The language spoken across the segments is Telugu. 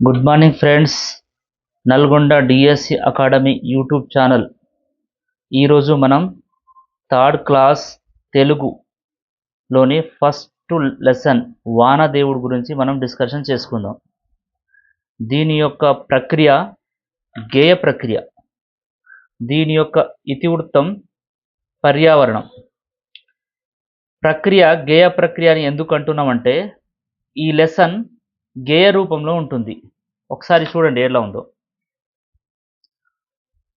Good morning friends. Nalgonda DSC academy YouTube channel. ఈరోజు మనం థర్డ్ క్లాస్ తెలుగులోని ఫస్ట్ లెసన్ వానదేవుడు గురించి మనం డిస్కషన్ చేసుకుందాం. దీని యొక్క ప్రక్రియ గేయ ప్రక్రియ. దీని యొక్క ఇతివృత్తం పర్యావరణం. ప్రక్రియ గేయ ప్రక్రియ అని ఎందుకు అంటున్నామంటే ఈ లెసన్ గేయ రూపంలో ఉంటుంది. ఒకసారి చూడండి ఎలా ఉందో.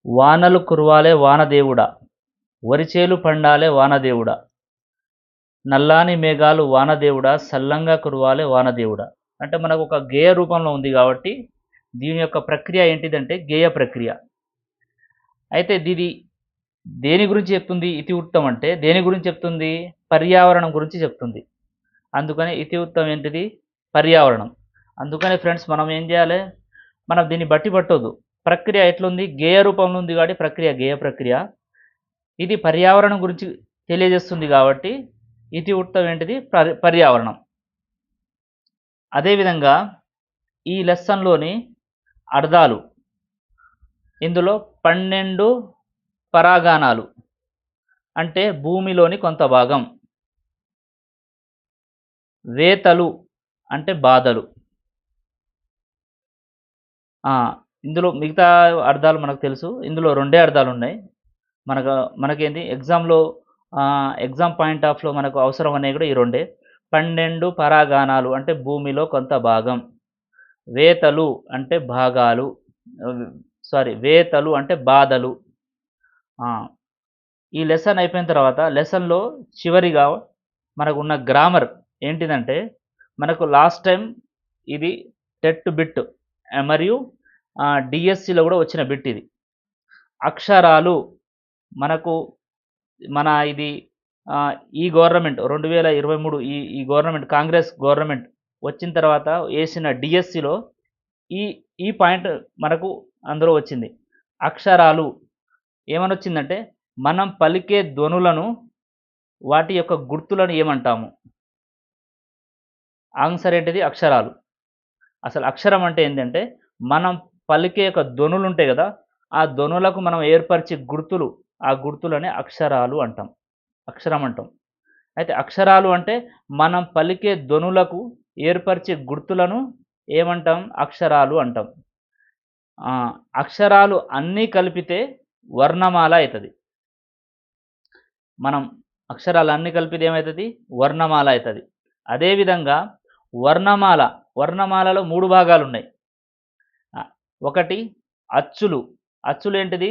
వానలు కురవాలే వానదేవుడా, వరిచేలు పండాలే వానదేవుడా, నల్లాని మేఘాలు వానదేవుడా, సల్లంగా కురవాలే వానదేవుడా. అంటే మనకు ఒక గేయ రూపంలో ఉంది కాబట్టి దీని యొక్క ప్రక్రియ ఏంటిదంటే గేయ ప్రక్రియ. అయితే దీని దేని గురించి చెప్తుంది? ఇతివృత్తం అంటే దేని గురించి చెప్తుంది? పర్యావరణం గురించి చెప్తుంది. అందుకని ఇతివృత్తం ఏంటిది? పర్యావరణం. అందుకని ఫ్రెండ్స్ మనం ఏం చేయాలి? మనం దీన్ని బట్టి పట్టొద్దు. ప్రక్రియ ఎట్లుంది? గేయ రూపంలో ఉంది కాబట్టి ప్రక్రియ గేయ ప్రక్రియ. ఇది పర్యావరణం గురించి తెలియజేస్తుంది కాబట్టి ఇతివృత్తం ఏంటిది? పర్యావరణం. అదేవిధంగా ఈ లెసన్లోని అర్థాలు, ఇందులో 12 పరాగానాలు అంటే భూమిలోని కొంత భాగం. వేతలు అంటే బాధలు. ఇందులో మిగతా అర్థాలు మనకు తెలుసు. ఇందులో 2 అర్థాలు ఉన్నాయి. మనకేంటి ఎగ్జామ్లో ఎగ్జామ్ పాయింట్ ఆఫ్లో మనకు అవసరం అనేవి కూడా ఈ 2. 12 పరాగానాలు అంటే భూమిలో కొంత భాగం. వేతలు అంటే భాగాలు, వేతలు అంటే బాధలు. ఈ లెసన్ అయిపోయిన తర్వాత లెసన్లో చివరిగా మనకు ఉన్న గ్రామర్ ఏంటిదంటే మనకు లాస్ట్ టైం ఇది టెట్ బిట్ మరియు డిఎస్సిలో కూడా వచ్చిన బిట్ ఇది. అక్షరాలు మనకు ఇది ఈ గవర్నమెంట్ 2023 ఈ గవర్నమెంట్ కాంగ్రెస్ గవర్నమెంట్ వచ్చిన తర్వాత వేసిన డిఎస్సిలో ఈ పాయింట్ మనకు అందులో వచ్చింది. అక్షరాలు ఏమని వచ్చిందంటే మనం పలికే ధ్వనులను వాటి యొక్క గుర్తులను ఏమంటాము? ఆన్సర్ ఏంటిది? అక్షరాలు. అసలు అక్షరం అంటే ఏంటంటే మనం పలికే యొక్క ధ్వనులు ఉంటాయి కదా, ఆ ధ్వనులకు మనం ఏర్పరిచే గుర్తులు, ఆ గుర్తులని అక్షరాలు అంటాం, అక్షరం అంటాం. అయితే అక్షరాలు అంటే మనం పలికే ధ్వనులకు ఏర్పరిచే గుర్తులను ఏమంటాం? అక్షరాలు అంటాం. అక్షరాలు అన్నీ కలిపితే వర్ణమాల అవుతుంది. మనం అక్షరాలు అన్నీ కలిపితే ఏమవుతుంది? వర్ణమాల అవుతుంది. అదేవిధంగా వర్ణమాలలో 3 భాగాలు ఉన్నాయి. ఒకటి అచ్చులు. అచ్చులు ఏంటిది?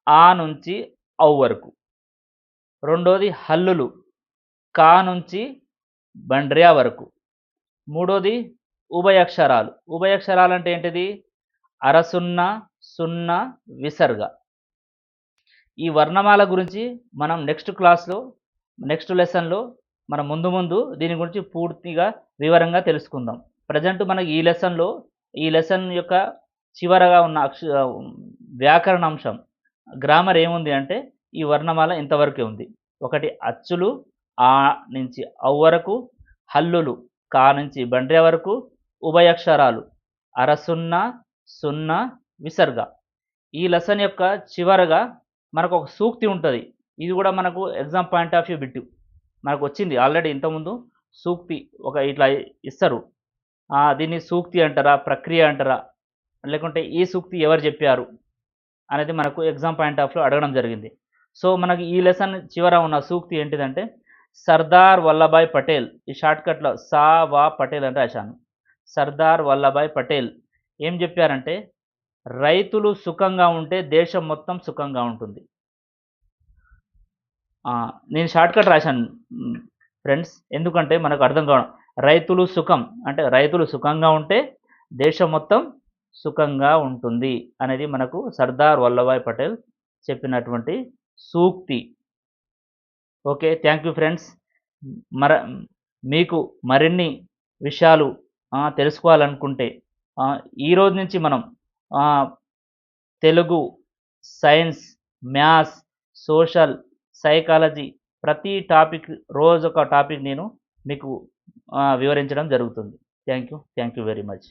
ఆ నుంచి ఔ వరకు. రెండోది హల్లులు, కా నుంచి బండ్రియా వరకు. మూడోది ఉభయక్షరాలు. ఉభయక్షరాలు అంటే ఏంటిది? అరసున్న, సున్న, విసర్గ. ఈ వర్ణమాల గురించి మనం నెక్స్ట్ లెసన్లో మనం ముందు దీని గురించి పూర్తిగా వివరంగా తెలుసుకుందాం. ప్రజెంట్ మనకి ఈ లెసన్ యొక్క చివరగా ఉన్న వ్యాకరణాంశం గ్రామర్ ఏముంది అంటే ఈ వర్ణమాల ఇంతవరకే ఉంది. ఒకటి అచ్చులు, ఆ నుంచి ఔ వరకు, హల్లులు, కా నుంచి బండ్రియా వరకు, ఉభయక్షరాలు అరసున్న, సున్న, విసర్గ. ఈ లెసన్ యొక్క చివరగా మనకు ఒక సూక్తి ఉంటుంది. ఇది కూడా మనకు exam point of view bit మనకు వచ్చింది ఆల్రెడీ. ఇంతకుముందు సూక్తి ఒక ఇట్లా ఇస్తారు. దీన్ని సూక్తి అంటారా, ప్రక్రియ అంటారా, లేకుంటే ఈ సూక్తి ఎవరు చెప్పారు అనేది మనకు ఎగ్జామ్ పాయింట్ ఆఫ్లో అడగడం జరిగింది. సో మనకి ఈ లెసన్ చివర ఉన్న సూక్తి ఏంటిదంటే సర్దార్ వల్లభాయ్ పటేల్. ఈ షార్ట్కట్లో సా వా పటేల్ అంటే రాశాను. సర్దార్ వల్లభాయ్ పటేల్ ఏం చెప్పారంటే రైతులు సుఖంగా ఉంటే దేశం మొత్తం సుఖంగా ఉంటుంది. నేను షార్ట్కట్ రాశాను ఫ్రెండ్స్, ఎందుకంటే మనకు అర్థం కావడం. రైతులు సుఖం అంటే రైతులు సుఖంగా ఉంటే దేశం మొత్తం సుఖంగా ఉంటుంది అనేది మనకు సర్దార్ వల్లభాయ్ పటేల్ చెప్పినటువంటి సూక్తి. Okay, thank you friends. మీకు మరిన్ని విషయాలు తెలుసుకోవాలనుకుంటే ఈరోజు నుంచి మనం Telugu, science, maths, social, psychology ప్రతి టాపిక్ రోజొక టాపిక్ నేను మీకు వివరించడం జరుగుతుంది. Thank you very much.